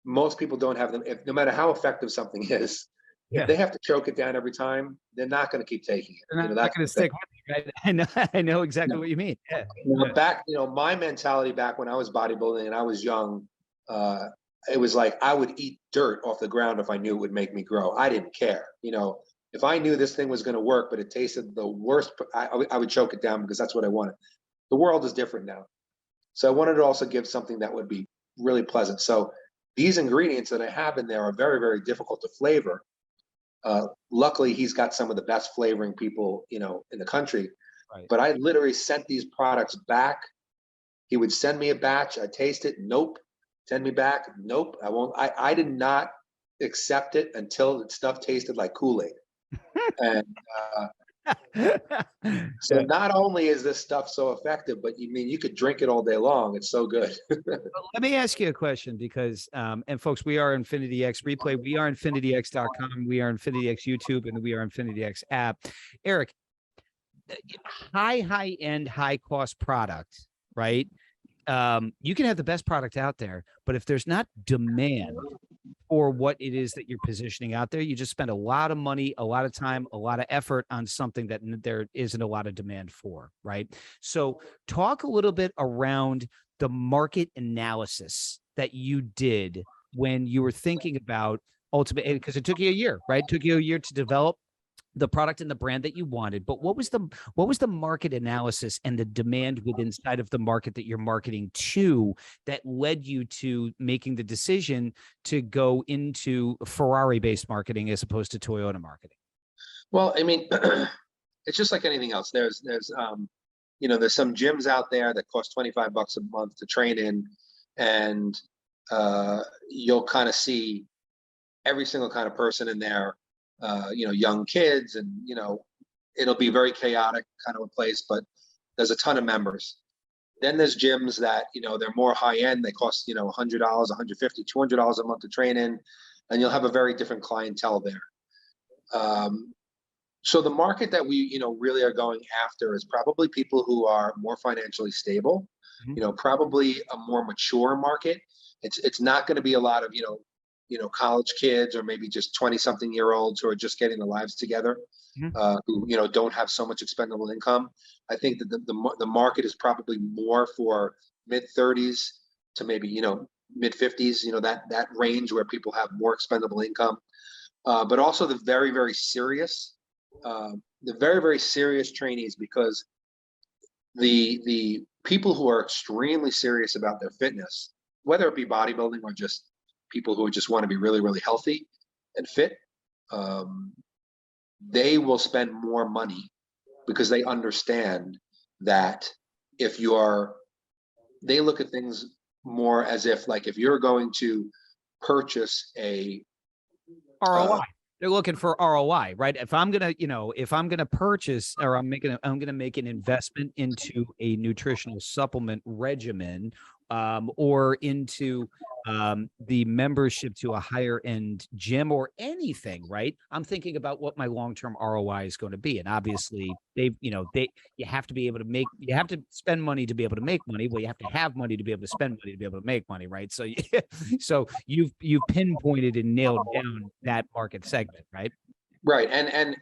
most people don't have them. No matter how effective something is, if they have to choke it down every time, they're not going to keep taking it. They're not going to stick with it, right? I know exactly what you mean. Yeah. Back, my mentality back when I was bodybuilding and I was young, it was like I would eat dirt off the ground if I knew it would make me grow. I didn't care. If I knew this thing was going to work, but it tasted the worst, I would choke it down, because that's what I wanted. The world is different now. So I wanted to also give something that would be really pleasant. So these ingredients that I have in there are very, very difficult to flavor. Luckily, he's got some of the best flavoring people, in the country. Right. But I literally sent these products back. He would send me a batch. I taste it. Nope. Send me back. Nope. I won't. I did not accept it until the stuff tasted like Kool-Aid. And so not only is this stuff so effective, but you could drink it all day long. It's so good. Let me ask you a question, because, and folks, we are Infinity X Replay. We are InfinityX.com. We are Infinity X YouTube, and we are Infinity X app. Eric, high end, high cost product, right? You can have the best product out there, but if there's not demand for what it is that you're positioning out there, you just spend a lot of money, a lot of time, a lot of effort on something that there isn't a lot of demand for, right? So talk a little bit around the market analysis that you did when you were thinking about ultimately, because it took you a year, right? It took you a year to develop the product and the brand that you wanted, but what was the market analysis and the demand within inside of the market that you're marketing to that led you to making the decision to go into Ferrari-based marketing as opposed to Toyota marketing? Well, it's just like anything else. There's there's some gyms out there that cost $25 a month to train in, and you'll kind of see every single kind of person in there. Young kids, and it'll be very chaotic kind of a place, but there's a ton of members. Then there's gyms that, they're more high end. They cost, $100, $150, $200 a month to train in, and you'll have a very different clientele there. So the market that we, really are going after is probably people who are more financially stable, probably a more mature market. It's not going to be a lot of, college kids, or maybe just 20-something-year-olds who are just getting their lives together, who, don't have so much expendable income. I think that the market is probably more for mid-30s to maybe, mid-50s, that range where people have more expendable income. But also the very, very serious the very, very serious trainees, because the people who are extremely serious about their fitness, whether it be bodybuilding or just people who just want to be really, really healthy and fit, um, they will spend more money because they understand that if you are, they look at things more as if, like, if you're going to purchase a ROI. They're looking for ROI, right? If I'm gonna, if I'm gonna purchase, or I'm gonna make an investment into a nutritional supplement regimen, or into the membership to a higher end gym or anything, right? I'm thinking about what my long-term ROI is going to be. And obviously you have to be able to you have to spend money to be able to make money. Well, you have to have money to be able to spend money to be able to make money, right? So, so you've pinpointed and nailed down that market segment, right? Right. And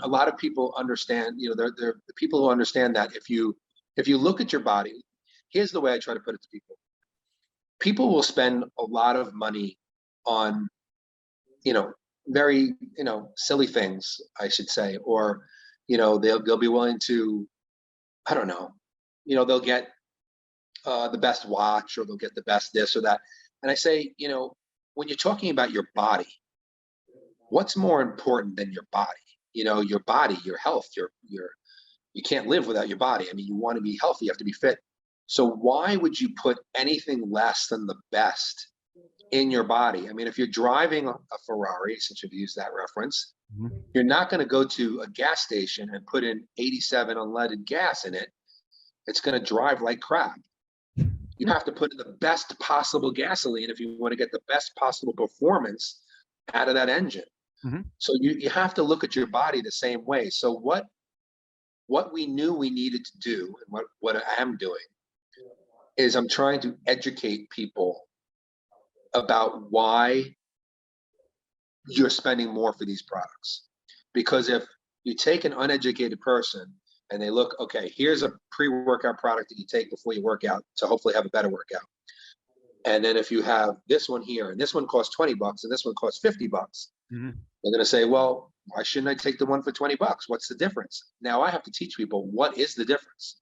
a lot of people understand, they're the people who understand that if you look at your body, here's the way I try to put it to people. People will spend a lot of money on, very, silly things, I should say, or, they'll be willing to, I don't know, they'll get the best watch, or they'll get the best this or that. And I say, when you're talking about your body, what's more important than your body? Your body, your health, you can't live without your body. I mean, you want to be healthy, you have to be fit. So why would you put anything less than the best in your body? I mean, if you're driving a Ferrari, since you've used that reference, you're not going to go to a gas station and put in 87 unleaded gas in it. It's going to drive like crap. You have to put in the best possible gasoline if you want to get the best possible performance out of that engine. So you have to look at your body the same way. So what we knew we needed to do, and what I am doing, is I'm trying to educate people about why you're spending more for these products. Because if you take an uneducated person and they look, okay, here's a pre-workout product that you take before you work out to hopefully have a better workout. And then if you have this one here, and this one costs $20 and this one costs $50, they're going to say, well, why shouldn't I take the one for $20? What's the difference? Now I have to teach people, what is the difference?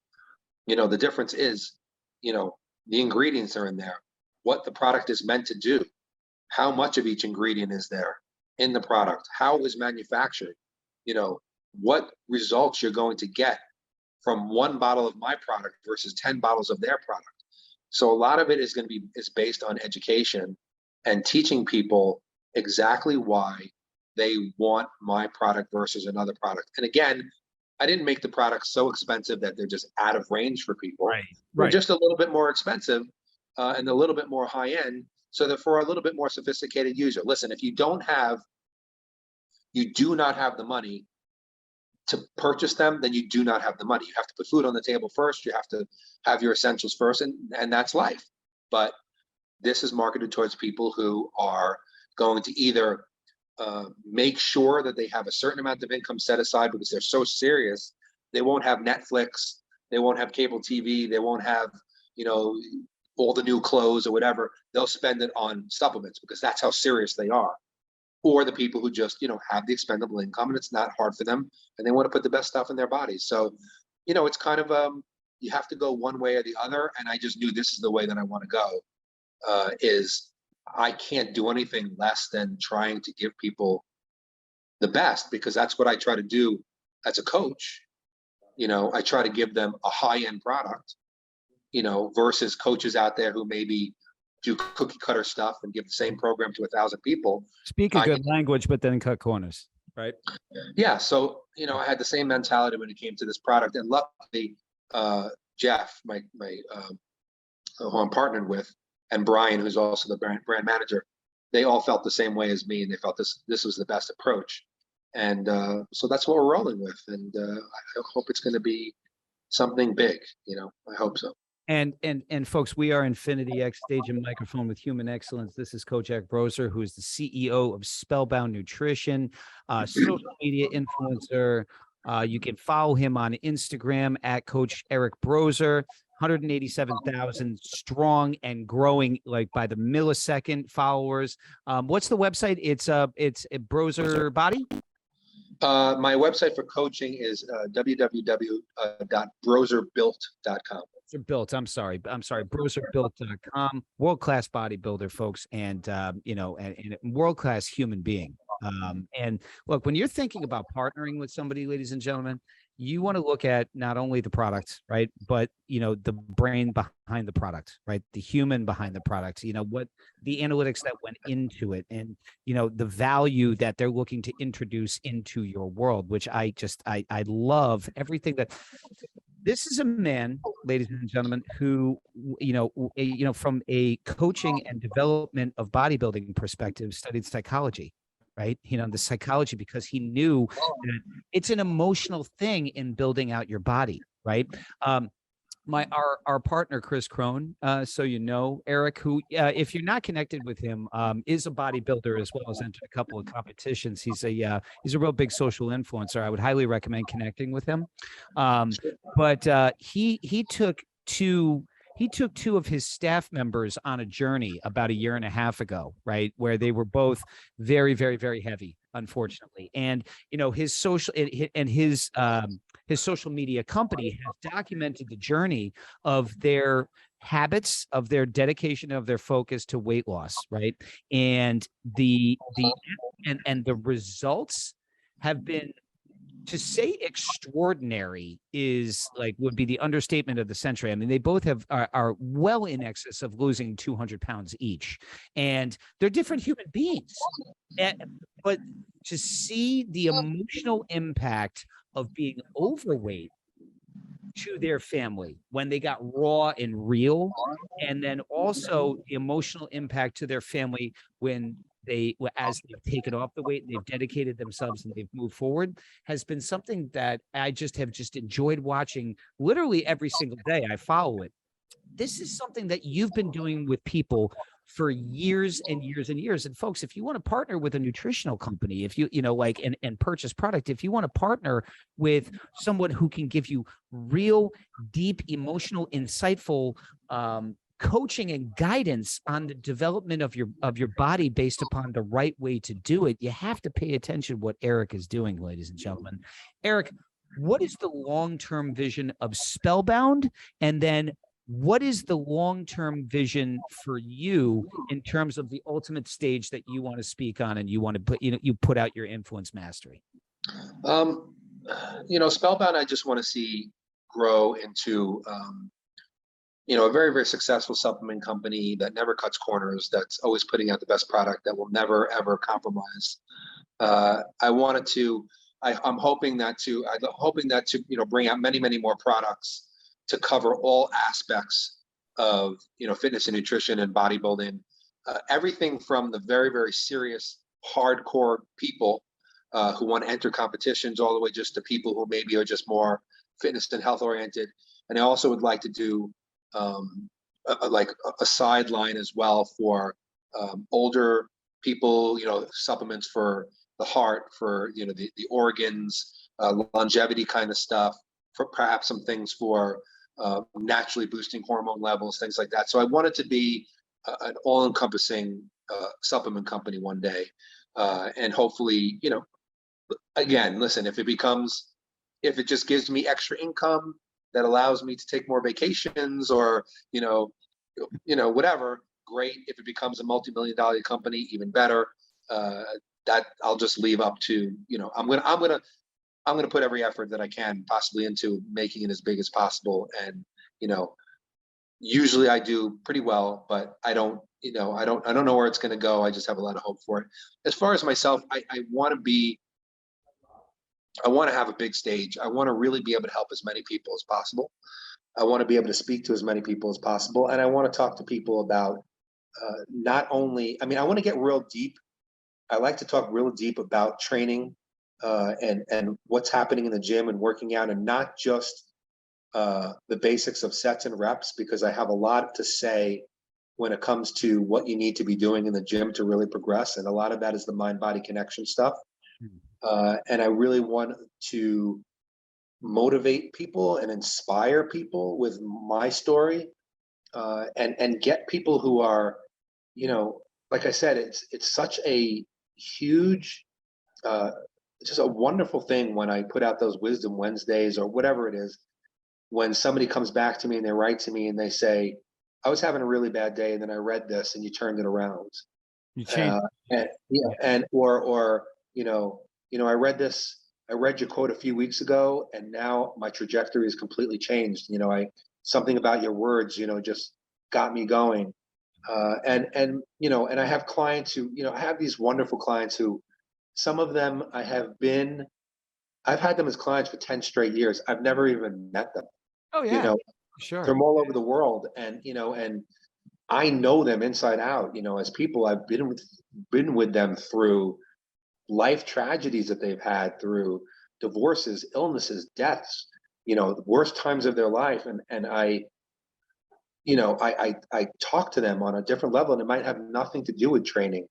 The difference is, the ingredients are in there, what the product is meant to do, how much of each ingredient is there in the product, how it was manufactured, what results you're going to get from one bottle of my product versus 10 bottles of their product. So a lot of it is based on education and teaching people exactly why they want my product versus another product. And again, I didn't make the products so expensive that they're just out of range for people. Right. They're just a little bit more expensive and a little bit more high end, so that for a little bit more sophisticated user. Listen, if you do not have the money to purchase them, then you do not have the money. You have to put food on the table first. You have to have your essentials first, and that's life. But this is marketed towards people who are going to either make sure that they have a certain amount of income set aside because they're so serious, they won't have Netflix, they won't have cable TV, they won't have, all the new clothes or whatever. They'll spend it on supplements because that's how serious they are. Or the people who just, have the expendable income and it's not hard for them and they want to put the best stuff in their bodies. So, it's kind of, you have to go one way or the other. And I just knew this is the way that I want to go, is I can't do anything less than trying to give people the best, because that's what I try to do as a coach. I try to give them a high-end product, versus coaches out there who maybe do cookie cutter stuff and give the same program to 1,000 people. Speak a good language, but then cut corners, right? Yeah. So, I had the same mentality when it came to this product. And luckily, Jeff, my who I'm partnered with, and Brian, who's also the brand manager, they all felt the same way as me, and they felt this was the best approach. And so that's what we're rolling with. And I hope it's going to be something big. I hope so. And folks, we are Infinity X, stage and microphone with human excellence. This is Coach Eric Broser, who is the CEO of Spellbound Nutrition, social media influencer. You can follow him on Instagram at Coach Eric Broser. 187,000 strong and growing, like by the millisecond followers. What's the website? It's Broser Body. My website for coaching is www.broserbuilt.com. I'm sorry, broserbuilt.com. World-class bodybuilder, folks, and and world-class human being. And look, when you're thinking about partnering with somebody, ladies and gentlemen, you want to look at not only the product, right, but the brain behind the product, right, the human behind the product, what the analytics that went into it, and the value that they're looking to introduce into your world, which I love everything that. This is a man, ladies and gentlemen, who, from a coaching and development of bodybuilding perspective, studied psychology, right? The psychology, because he knew that it's an emotional thing in building out your body, right? Our partner Chris Crone, so Eric, who if you're not connected with him, is a bodybuilder as well as entered a couple of competitions. He's a real big social influencer. I would highly recommend connecting with him. But he took two of his staff members on a journey about a year and a half ago, right, where they were both very, very, very heavy, unfortunately. And his social media company has documented the journey of their habits, of their dedication, of their focus to weight loss, right? And the results have been, to say extraordinary would be the understatement of the century. I mean, they both are well in excess of losing 200 pounds each, and they're different human beings. But to see the emotional impact of being overweight to their family when they got raw and real, and then also the emotional impact to their family as they've taken off the weight and they've dedicated themselves and they've moved forward, has been something that I have enjoyed watching literally every single day. I follow it. This is something that you've been doing with people for years and years and years. And folks, if you want to partner with a nutritional company, if and purchase product, if you want to partner with someone who can give you real, deep, emotional, insightful, coaching and guidance on the development of your body based upon the right way to do it, you have to pay attention to what Eric is doing, ladies and gentlemen. Eric, what is the long-term vision of Spellbound? And then what is the long-term vision for you in terms of the ultimate stage that you want to speak on and you want to put, you put out your influence mastery? Spellbound, I just want to see grow into, a very, very successful supplement company that never cuts corners, that's always putting out the best product, that will never, ever compromise. I'm hoping that to bring out many, many more products to cover all aspects of, fitness and nutrition and bodybuilding, everything from the very, very serious, hardcore people who want to enter competitions, all the way just to people who maybe are just more fitness and health oriented. And I also would like to do a sideline as well for older people, supplements for the heart, for the organs, longevity kind of stuff, for perhaps some things for naturally boosting hormone levels, things like that. So I want it to be an all-encompassing supplement company one day, and hopefully, again, listen, if it just gives me extra income that allows me to take more vacations, or whatever, great. If it becomes a multi-million-dollar company, even better. That I'll just leave up to, I'm gonna put every effort that I can possibly into making it as big as possible. And usually I do pretty well, but I don't know where it's gonna go. I just have a lot of hope for it. As far as myself, I want to have a big stage. I want to really be able to help as many people as possible. I want to be able to speak to as many people as possible. And I want to talk to people about not only, I want to get real deep. I like to talk real deep about training and what's happening in the gym and working out, and not just the basics of sets and reps, because I have a lot to say when it comes to what you need to be doing in the gym to really progress. And a lot of that is the mind-body connection stuff. And I really want to motivate people and inspire people with my story, and get people who are, like I said, it's such a huge just a wonderful thing when I put out those Wisdom Wednesdays or whatever it is, when somebody comes back to me and they write to me and they say, I was having a really bad day and then I read this and you turned it around. You changed. And yeah, and or I read this, I read your quote a few weeks ago and now my trajectory is completely changed. Something about your words, just got me going. And I have clients who, I have these wonderful clients who, some of them I've had them as clients for 10 straight years. I've never even met them. Oh You yeah, know, sure. they're all over the world, and I know them inside out. As people, I've been with them through life tragedies that they've had, through divorces, illnesses, deaths. The worst times of their life, and I talk to them on a different level, and it might have nothing to do with training.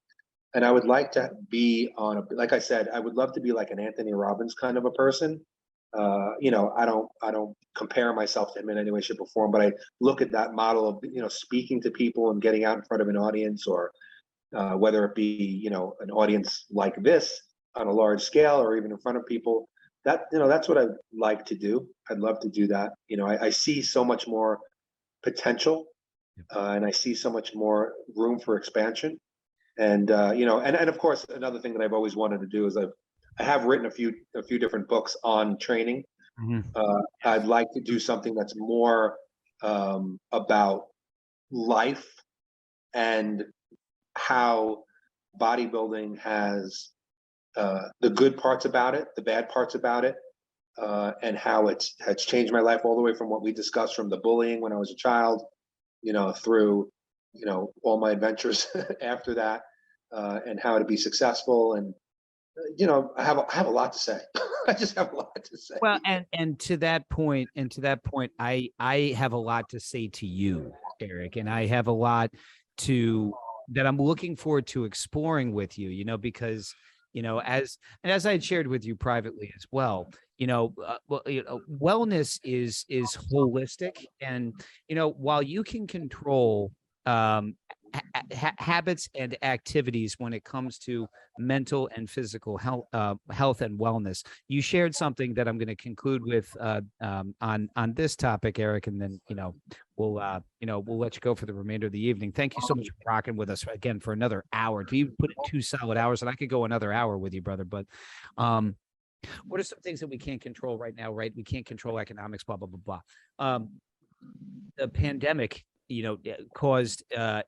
And I would like to be like I said, I would love to be like an Anthony Robbins kind of a person. I don't compare myself to him in any way, shape, or form, but I look at that model of, speaking to people and getting out in front of an audience, or whether it be, an audience like this on a large scale, or even in front of people. That's what I'd like to do. I'd love to do that. I see so much more potential, and I see so much more room for expansion. And and of course, another thing that I've always wanted to do is I have written a few different books on training. Mhm. I'd like to do something that's more about life and how bodybuilding has the good parts about it, the bad parts about it, and how it's changed my life all the way from what we discussed, from the bullying when I was a child, through all my adventures after that, and how to be successful. And I have a lot to say. I just have a lot to say. Well, and to that point, I have a lot to say to you, Eric, and I have a lot that I'm looking forward to exploring with you, because, as I had shared with you privately as well, wellness is holistic. And, while you can control habits and activities when it comes to mental and physical health and wellness, you shared something that I'm going to conclude with on this topic, Eric, and then we'll let you go for the remainder of the evening. Thank you so much for rocking with us again for another hour. You put in 2 solid hours, and I could go another hour with you, brother. But what are some things that we can't control right now? Right, we can't control economics. Blah blah blah blah. The pandemic caused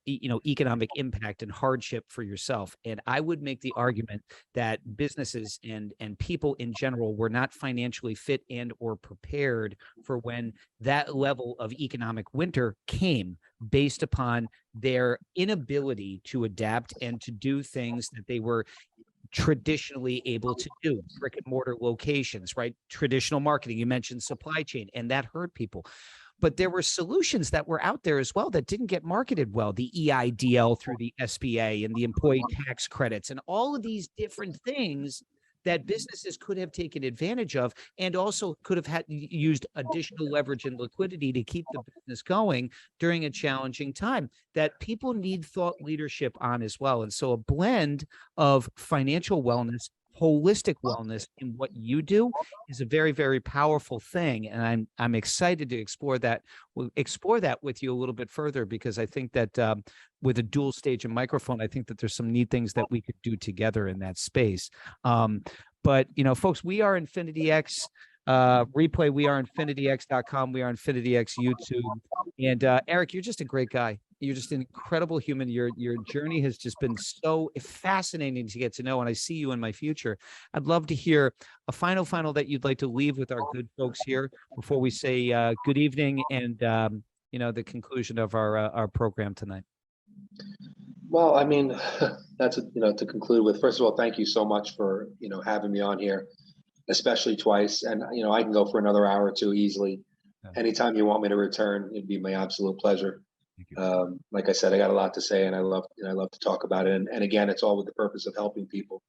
economic impact and hardship for yourself, and I would make the argument that businesses and people in general were not financially fit and or prepared for when that level of economic winter came, based upon their inability to adapt and to do things that they were traditionally able to do. Brick and mortar locations, right? Traditional marketing, you mentioned supply chain, and that hurt people. But there were solutions that were out there as well that didn't get marketed well. The EIDL through the SBA and the employee tax credits and all of these different things that businesses could have taken advantage of, and also could have used additional leverage and liquidity to keep the business going during a challenging time, that people need thought leadership on as well. And so a blend of financial wellness, holistic wellness in what you do is a very, very powerful thing. And I'm excited to explore that with you a little bit further, because I think that with a dual stage and microphone, I think that there's some neat things that we could do together in that space. But folks, we are Infinity X replay. We are infinityx.com. We are Infinity X YouTube. And Eric, you're just a great guy. You're just an incredible human. Your journey has just been so fascinating to get to know, and I see you in my future. I'd love to hear a final that you'd like to leave with our good folks here before we say good evening and the conclusion of our program tonight. Well, I mean, that's to conclude with. First of all, thank you so much for having me on here, especially twice. And I can go for another hour or two easily. Yeah. Anytime you want me to return, it'd be my absolute pleasure. Like I said, I got a lot to say, and I love to talk about it. And again, it's all with the purpose of helping people.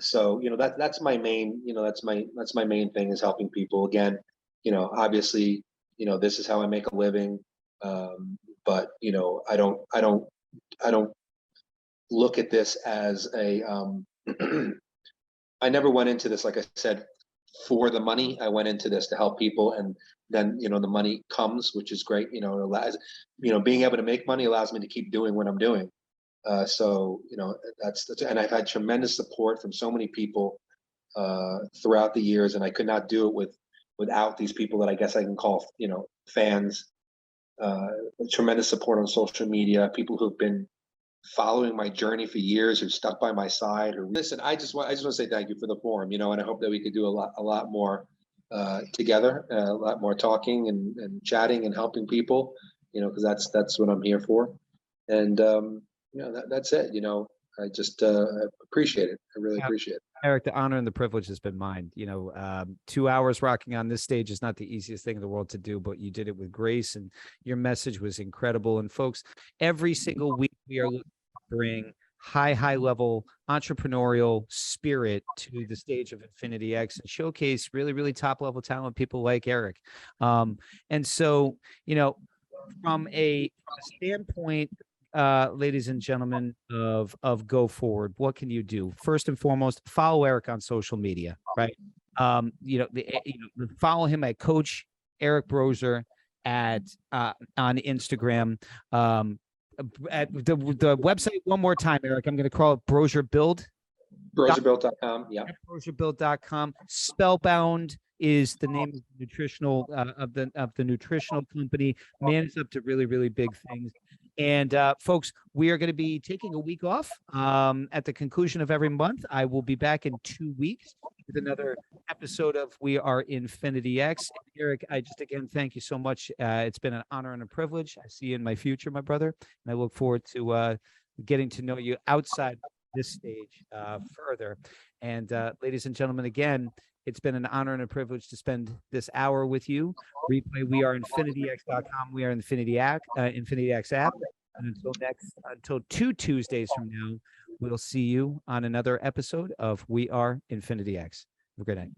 So that's my main that's my main thing, is helping people. Again, obviously, this is how I make a living. But I don't look at this as a I never went into this, like I said, for the money. I went into this to help people, and then the money comes, which is great. It allows, being able to make money allows me to keep doing what I'm doing. So that's and I've had tremendous support from so many people throughout the years, and I could not do it without these people that I guess I can call fans. Tremendous support on social media, people who've been following my journey for years, who've stuck by my side. Or listen, I just want to say thank you for the forum, and I hope that we could do a lot more together, a lot more talking and chatting and helping people, because that's what I'm here for. And that's it. I just appreciate it. I really appreciate it. Eric, the honor and the privilege has been mine. 2 hours rocking on this stage is not the easiest thing in the world to do, but you did it with grace, and your message was incredible. And folks, every single week we are looking to bring high level entrepreneurial spirit to the stage of Infinity X and showcase really, really top level talent, people like Eric. And so, from a standpoint, ladies and gentlemen of Go Forward, what can you do? First and foremost, follow Eric on social media, right? Follow him at Coach Eric Brozer on Instagram. At the website one more time, Eric. I'm going to call it Brozer Build. BrozerBuild.com. Yeah. BrozerBuild.com. Spellbound is the name of the nutritional of the nutritional company. Man, it's up to really, really big things. And folks, we are going to be taking a week off at the conclusion of every month. I will be back in 2 weeks with another episode of We Are Infinity X. Eric, I just again thank you so much. It's been an honor and a privilege. I see you in my future, my brother, and I look forward to getting to know you outside this stage further. And ladies and gentlemen, again, it's been an honor and a privilege to spend this hour with you. Replay We Are InfinityX.com. We Are Infinity X app. And until 2 Tuesdays from now, we'll see you on another episode of We Are Infinity X. Have a great night.